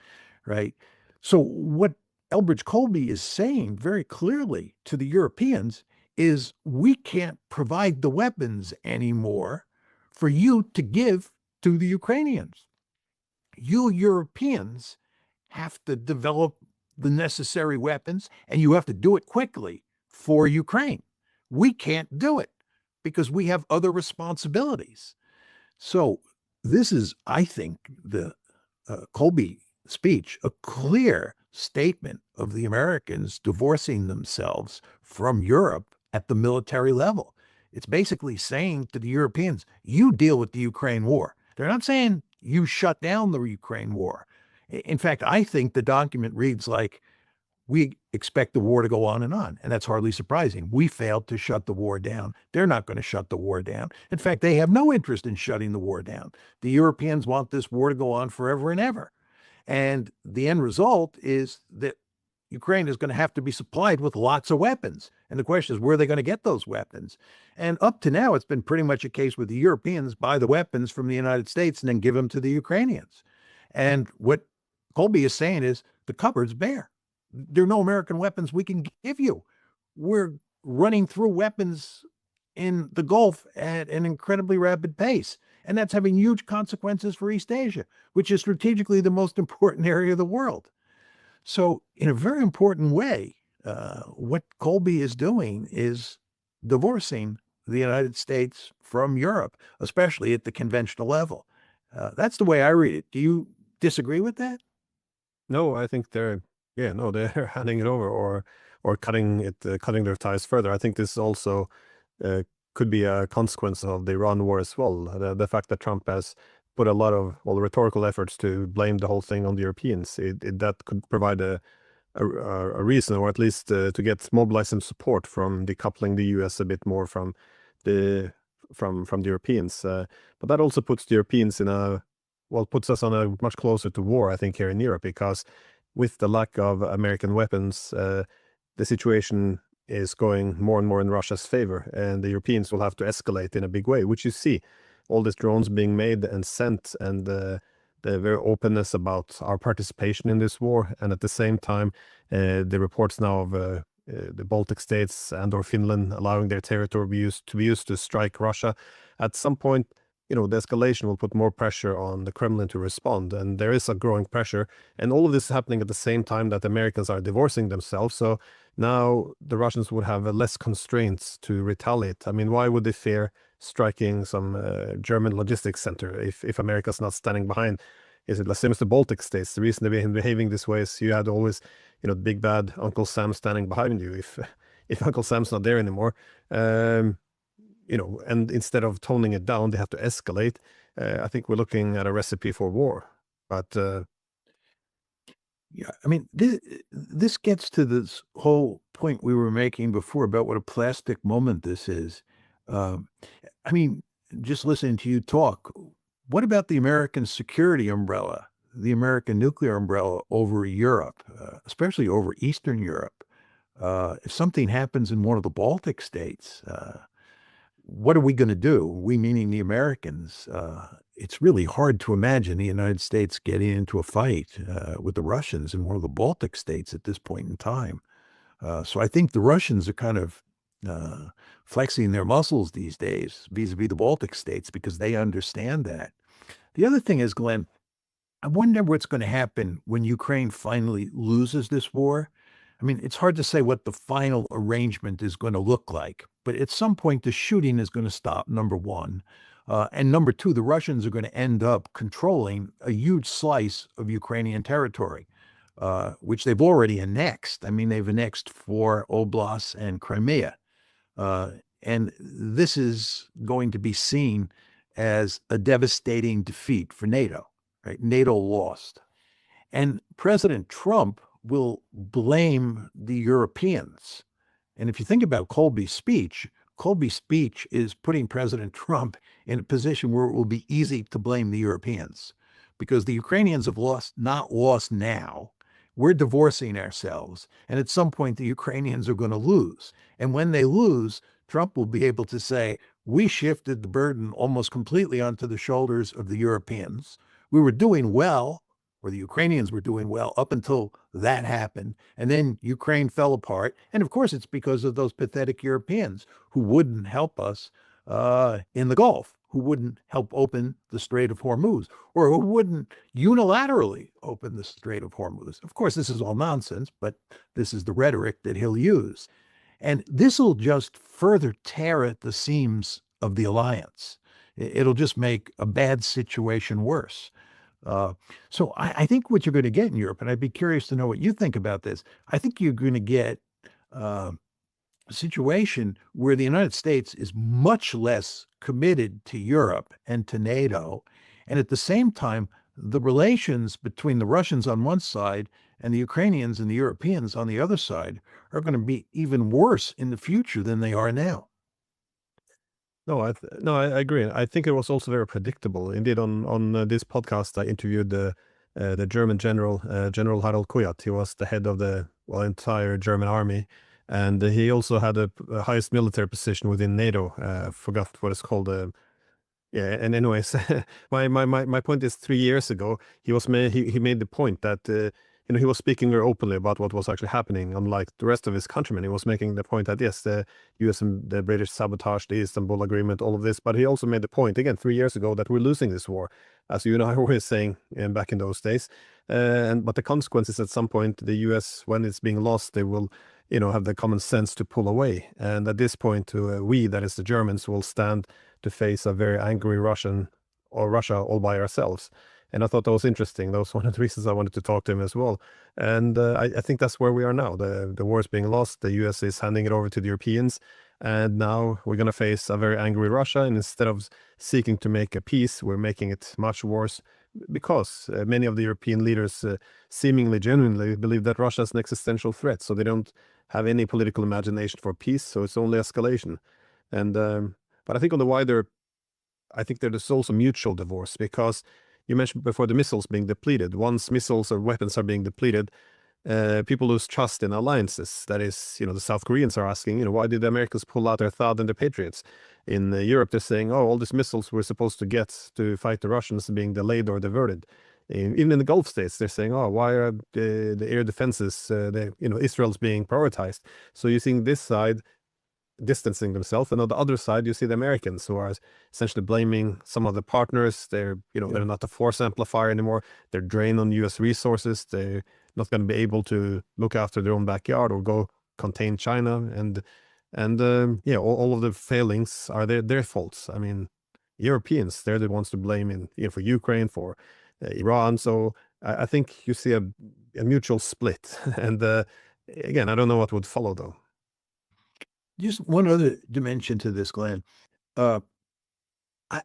Right. So what Elbridge Colby is saying very clearly to the Europeans is we can't provide the weapons anymore for you to give to the Ukrainians. You Europeans have to develop the necessary weapons, and you have to do it quickly for Ukraine. We can't do it because we have other responsibilities. So this is, I think, the Colby speech, a clear statement of the Americans divorcing themselves from Europe at the military level. It's basically saying to the Europeans, you deal with the Ukraine war. They're not saying you shut down the Ukraine war. In fact, I think the document reads like, we expect the war to go on, and that's hardly surprising. We failed to shut the war down. They're not going to shut the war down. In fact, they have no interest in shutting the war down. The Europeans want this war to go on forever and ever. And the end result is that Ukraine is going to have to be supplied with lots of weapons. And the question is, where are they going to get those weapons? And up to now, it's been pretty much a case where the Europeans buy the weapons from the United States and then give them to the Ukrainians. And what Colby is saying is the cupboard's bare. There are no American weapons we can give you. We're running through weapons in the Gulf at an incredibly rapid pace. And that's having huge consequences for East Asia, which is strategically the most important area of the world. So in a very important way, what Colby is doing is divorcing the United States from Europe, especially at the conventional level. That's the way I read it. Do you disagree with that? No, I think they're yeah, no, they're handing it over or cutting their ties further. I think this also uh, could be a consequence of the Iran war as well. The fact that Trump has put a lot of well rhetorical efforts to blame the whole thing on the Europeans, that could provide a reason, or at least to get mobilize some support from decoupling the U.S. a bit more from the from the Europeans. But that also puts the Europeans in a well puts us on a much closer to war, I think, here in Europe, because with the lack of American weapons, the situation is going more and more in Russia's favor, and the Europeans will have to escalate in a big way, which you see all these drones being made and sent, and the very openness about our participation in this war, and at the same time, the reports now of the Baltic states and or Finland allowing their territory to be used to strike Russia. At some point, the escalation will put more pressure on the Kremlin to respond, and there is a growing pressure. And all of this is happening at the same time that the Americans are divorcing themselves. So now the Russians would have less constraints to retaliate. I mean, why would they fear striking some German logistics center if America's not standing behind? Is it the same as the Baltic states? The reason they've been behaving this way is you had always, the big bad Uncle Sam standing behind you. If Uncle Sam's not there anymore, and instead of toning it down, they have to escalate. I think we're looking at a recipe for war. But Yeah, I mean, this gets to this whole point we were making before about what a plastic moment this is. Um, I mean, just listening to you talk, what about the American security umbrella, the American nuclear umbrella over Europe, especially over Eastern Europe? If something happens in one of the Baltic states, what are we going to do? We, meaning the Americans. It's really hard to imagine the United States getting into a fight with the Russians in one of the Baltic states at this point in time. So I think the Russians are kind of flexing their muscles these days vis-a-vis the Baltic states because they understand that. The other thing is, Glenn, I wonder what's going to happen when Ukraine finally loses this war. I mean, it's hard to say what the final arrangement is going to look like, but at some point, the shooting is going to stop, number one. And number two, the Russians are going to end up controlling a huge slice of Ukrainian territory, which they've already annexed. I mean, they've annexed 4 oblasts and Crimea. And this is going to be seen as a devastating defeat for NATO, right? NATO lost. And President Trump will blame the Europeans. And if you think about Colby's speech is putting President Trump in a position where it will be easy to blame the Europeans because the Ukrainians have not lost now. We're divorcing ourselves. And at some point, the Ukrainians are going to lose. And when they lose, Trump will be able to say, we shifted the burden almost completely onto the shoulders of the Europeans. We were doing well, or the Ukrainians were doing well up until that happened. And then Ukraine fell apart. And of course, it's because of those pathetic Europeans who wouldn't help us in the Gulf, who wouldn't help open the Strait of Hormuz, or who wouldn't unilaterally open the Strait of Hormuz. Of course, this is all nonsense, but this is the rhetoric that he'll use. And this will just further tear at the seams of the alliance. It'll just make a bad situation worse. So I think what you're going to get in Europe, and I'd be curious to know what you think about this. I think you're going to get a situation where the United States is much less committed to Europe and to NATO. And at the same time, the relations between the Russians on one side and the Ukrainians and the Europeans on the other side are going to be even worse in the future than they are now. no, I agree. I think it was also very predictable. Indeed, on this podcast, I interviewed the German general, General Harald Kuyat. He was the head of the entire German army, and he also had a highest military position within NATO. Forgot what it's called. Yeah, and anyways, my point is 3 years ago he made the point that he was speaking very openly about what was actually happening. Unlike the rest of his countrymen, he was making the point that yes, the U.S. and the British sabotaged the Istanbul Agreement, all of this. But he also made the point again 3 years ago that we're losing this war, as you and I were always saying back in those days. But the consequences at some point, the U.S. when it's being lost, they will have the common sense to pull away. And at this point, we, that is the Germans, will stand to face a very angry Russian or Russia all by ourselves. And I thought that was interesting. That was one of the reasons I wanted to talk to him as well. And I think that's where we are now. The war is being lost. The US is handing it over to the Europeans. And now we're going to face a very angry Russia. And instead of seeking to make a peace, we're making it much worse because many of the European leaders seemingly genuinely believe that Russia is an existential threat. So they don't have any political imagination for peace. So it's only escalation. And but I think on the wider, I think there's also mutual divorce because you mentioned before the missiles being depleted. Once missiles or weapons are being depleted, people lose trust in alliances. That is, the South Koreans are asking, why did the Americans pull out their THAAD and the Patriots? In Europe, they're saying, oh, all these missiles we're supposed to get to fight the Russians are being delayed or diverted. Even in the Gulf states, they're saying, oh, why are the air defenses, Israel's being prioritized? So you're seeing this side distancing themselves, and on the other side you see the Americans who are essentially blaming some of the partners. They're they're not a force amplifier anymore. They're drained on US resources. They're not going to be able to look after their own backyard or go contain China, and all of the failings are their faults. I mean, Europeans, they're the ones to blame for Ukraine, for Iran. So I think you see a mutual split and again, I don't know what would follow though. Just one other dimension to this, Glenn. Uh,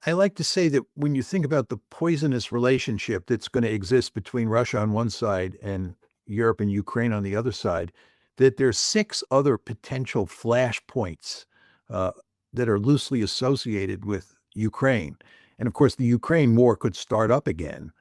I like to say that when you think about the poisonous relationship that's going to exist between Russia on one side and Europe and Ukraine on the other side, that there's 6 other potential flashpoints uh, that are loosely associated with Ukraine. And of course, the Ukraine war could start up again.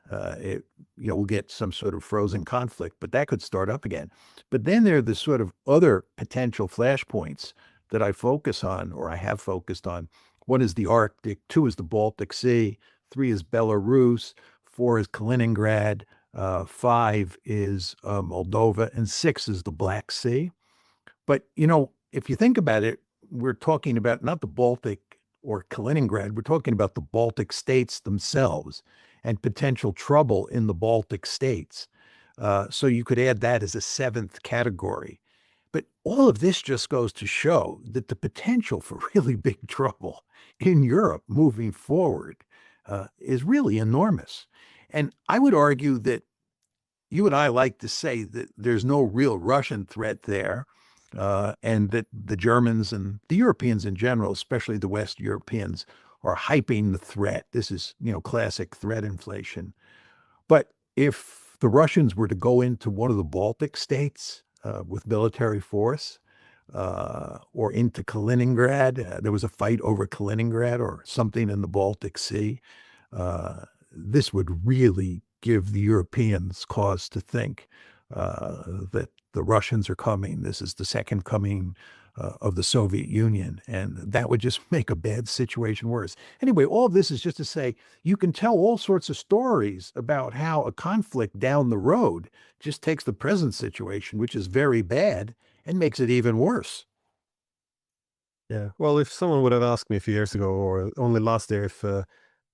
We'll get some sort of frozen conflict, but that could start up again. But then there are the sort of other potential flashpoints that I focus on, or I have focused on. One is the Arctic, 2 is the Baltic Sea, 3 is Belarus, 4 is Kaliningrad, 5 is Moldova, and 6 is the Black Sea. But, if you think about it, we're talking about not the Baltic or Kaliningrad, we're talking about the Baltic states themselves and potential trouble in the Baltic states. So you could add that as a 7th category. But all of this just goes to show that the potential for really big trouble in Europe moving forward is really enormous. And I would argue that you and I like to say that there's no real Russian threat there, and that the Germans and the Europeans in general, especially the West Europeans, are hyping the threat. This is, classic threat inflation. But if the Russians were to go into one of the Baltic states with military force, or into Kaliningrad, there was a fight over Kaliningrad or something in the Baltic Sea, this would really give the Europeans cause to think that the Russians are coming. This is the second coming of the Soviet Union, and that would just make a bad situation worse. Anyway, all of this is just to say you can tell all sorts of stories about how a conflict down the road just takes the present situation, which is very bad, and makes it even worse. Yeah, well, if someone would have asked me a few years ago or only last year if a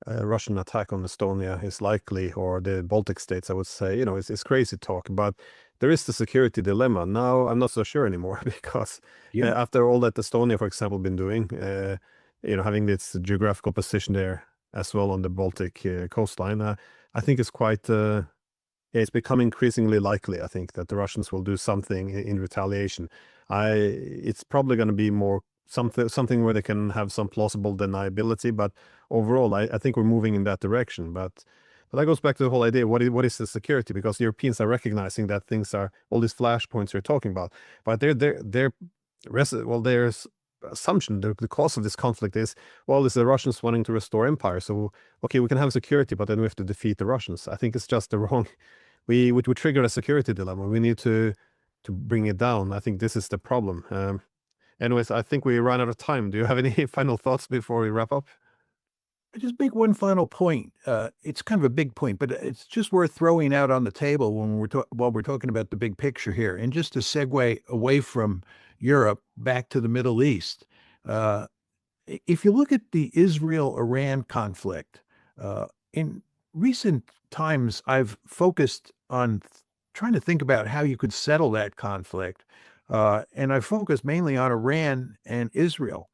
Russian attack on Estonia is likely, or the Baltic states, I would say, it's crazy talk. But there is the security dilemma. Now, I'm not so sure anymore because Yeah. after all that Estonia, for example, been doing, having its geographical position there as well on the Baltic coastline, I think it's quite, it's become increasingly likely, I think, that the Russians will do something in retaliation. It's probably going to be more something where they can have some plausible deniability, but overall, I think we're moving in that direction. But that goes back to the whole idea: what is the security? Because the Europeans are recognizing that things are all these flashpoints you're talking about, but their assumption, the cause of this conflict is, well, it's the Russians wanting to restore empire. So okay, we can have security, but then we have to defeat the Russians. I think it's just the wrong. We trigger a security dilemma. We need to bring it down. I think this is the problem. Anyways, I think we ran out of time. Do you have any final thoughts before we wrap up? I just make one final point. It's kind of a big point, but it's just worth throwing out on the table when while we're talking about the big picture here. And just to segue away from Europe back to the Middle East, uh, if you look at the Israel-Iran conflict, in recent times, I've focused on trying to think about how you could settle that conflict, and I focused mainly on Iran and Israel.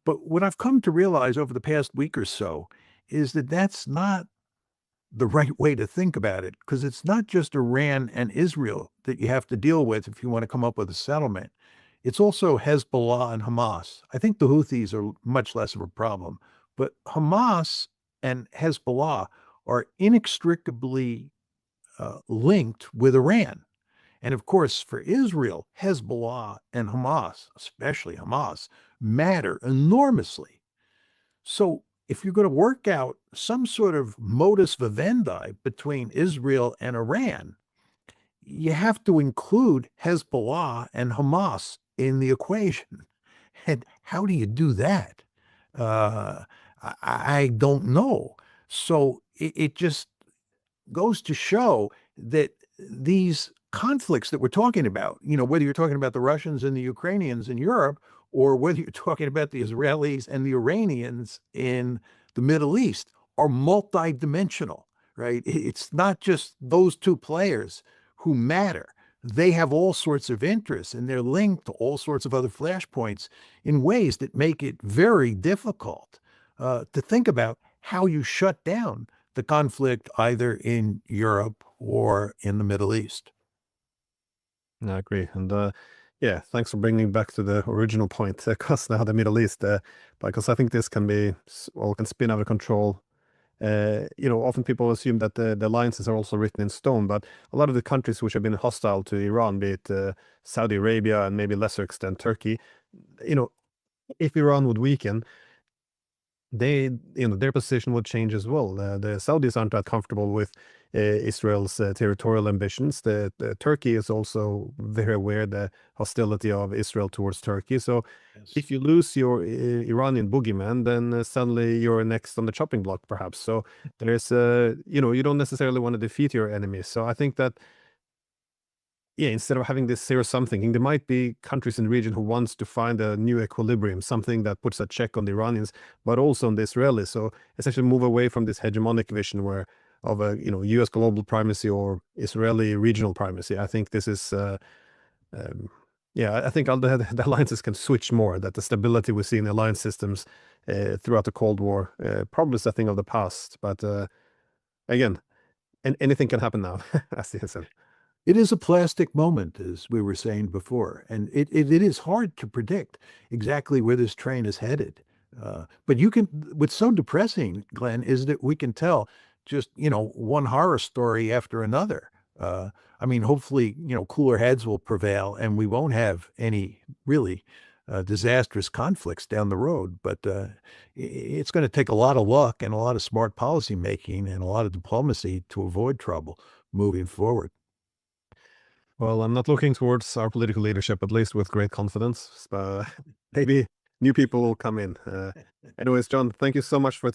But what I've come to realize over the past week or so is that that's not the right way to think about it, because it's not just Iran and Israel that you have to deal with if you want to come up with a settlement. It's also Hezbollah and Hamas. I think the Houthis are much less of a problem, but Hamas and Hezbollah are inextricably linked with Iran. And of course, for Israel, Hezbollah and Hamas, especially Hamas, matter enormously. So if you're going to work out some sort of modus vivendi between Israel and Iran, you have to include Hezbollah and Hamas in the equation. And how do you do that? Uh, I don't know. So it just goes to show that these conflicts that we're talking about, whether you're talking about the Russians and the Ukrainians in Europe, or whether you're talking about the Israelis and the Iranians in the Middle East, are multidimensional, right? It's not just those two players who matter. They have all sorts of interests and they're linked to all sorts of other flashpoints in ways that make it very difficult to think about how you shut down the conflict either in Europe or in the Middle East. I agree. And yeah, thanks for bringing back to the original point, because now the Middle East, because I think this can be, well, can spin out of control. Often people assume that the alliances are also written in stone, but a lot of the countries which have been hostile to Iran, be it Saudi Arabia and maybe lesser extent Turkey, you know, if Iran would weaken, their position would change as well. The Saudis aren't that comfortable with Israel's territorial ambitions. The Turkey is also very aware the hostility of Israel towards Turkey. So Yes. if you lose your Iranian boogeyman, then suddenly you're next on the chopping block, perhaps. So there's, you don't necessarily want to defeat your enemies. So I think that, yeah, instead of having this zero-sum thinking, there might be countries in the region who wants to find a new equilibrium, something that puts a check on the Iranians, but also on the Israelis. So essentially move away from this hegemonic vision where of a U.S. global primacy or Israeli regional primacy. I think this is, I think all the alliances can switch more. That the stability we see in the alliance systems throughout the Cold War probably is a thing of the past. But again, anything can happen now, as you said. It is a plastic moment, as we were saying before, and it is hard to predict exactly where this train is headed. But what's so depressing, Glenn, is that we can tell just, one horror story after another. I mean, hopefully, cooler heads will prevail and we won't have any really disastrous conflicts down the road. But it's going to take a lot of luck and a lot of smart policy making and a lot of diplomacy to avoid trouble moving forward. Well, I'm not looking towards our political leadership, at least with great confidence. Maybe new people will come in. Anyways, John, thank you so much for